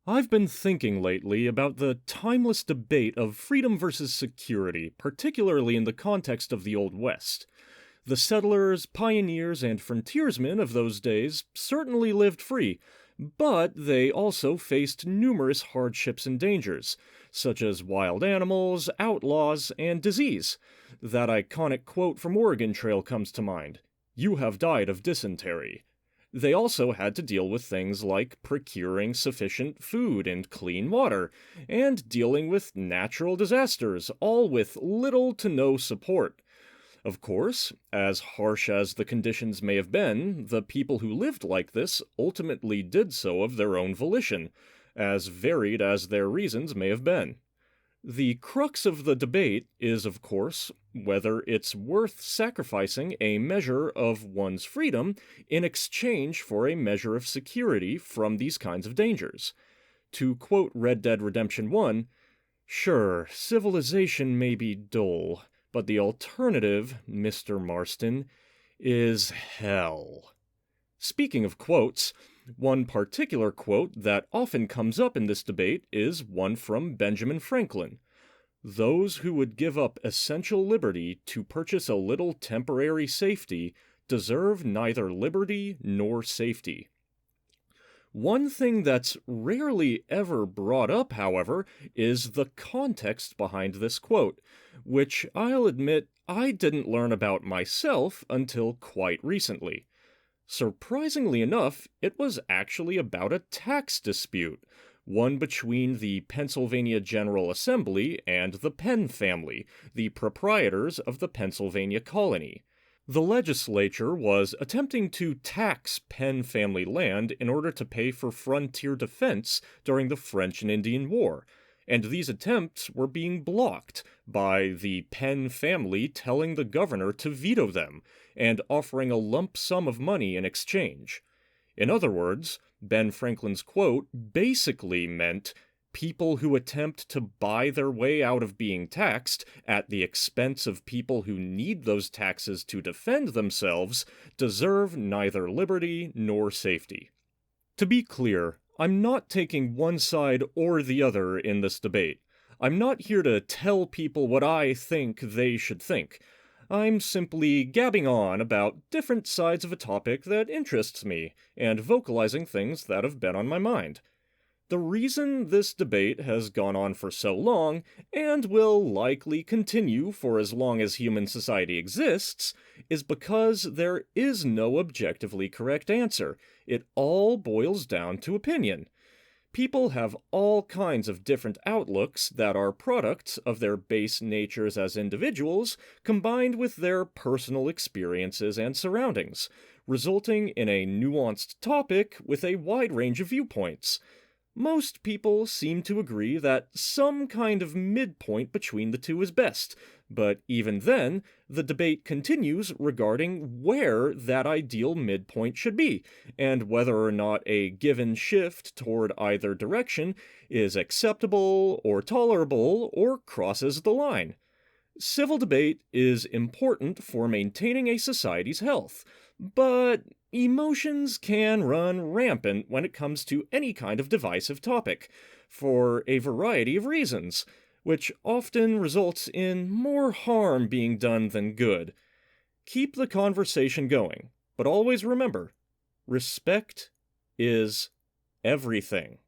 I've been thinking lately about the timeless debate of freedom versus security, particularly in the context of the Old West. The settlers, pioneers, and frontiersmen of those days certainly lived free, but they also faced numerous hardships and dangers, such as wild animals, outlaws, and disease. That iconic quote from Oregon Trail comes to mind: "You have died of dysentery." They also had to deal with things like procuring sufficient food and clean water, and dealing with natural disasters, all with little to no support. Of course, as harsh as the conditions may have been, the people who lived like this ultimately did so of their own volition, as varied as their reasons may have been. The crux of the debate is, of course, whether it's worth sacrificing a measure of one's freedom in exchange for a measure of security from these kinds of dangers. To quote Red Dead Redemption 1, "Sure, civilization may be dull, but the alternative, Mr. Marston, is hell." Speaking of quotes, one particular quote that often comes up in this debate is one from Benjamin Franklin. "Those who would give up essential liberty to purchase a little temporary safety deserve neither liberty nor safety." One thing that's rarely ever brought up, however, is the context behind this quote, which I'll admit I didn't learn about myself until quite recently. Surprisingly enough, it was actually about a tax dispute, one between the Pennsylvania General Assembly and the Penn family, the proprietors of the Pennsylvania colony. The legislature was attempting to tax Penn family land in order to pay for frontier defense during the French and Indian War, and these attempts were being blocked by the Penn family telling the governor to veto them and offering a lump sum of money in exchange. In other words, Ben Franklin's quote basically meant people who attempt to buy their way out of being taxed at the expense of people who need those taxes to defend themselves deserve neither liberty nor safety. To be clear, I'm not taking one side or the other in this debate. I'm not here to tell people what I think they should think. I'm simply gabbing on about different sides of a topic that interests me, and vocalizing things that have been on my mind. The reason this debate has gone on for so long, and will likely continue for as long as human society exists, is because there is no objectively correct answer. It all boils down to opinion. People have all kinds of different outlooks that are products of their base natures as individuals, combined with their personal experiences and surroundings, resulting in a nuanced topic with a wide range of viewpoints. Most people seem to agree that some kind of midpoint between the two is best, but even then, the debate continues regarding where that ideal midpoint should be, and whether or not a given shift toward either direction is acceptable or tolerable or crosses the line. Civil debate is important for maintaining a society's health, but emotions can run rampant when it comes to any kind of divisive topic, for a variety of reasons, which often results in more harm being done than good. Keep the conversation going, but always remember, respect is everything.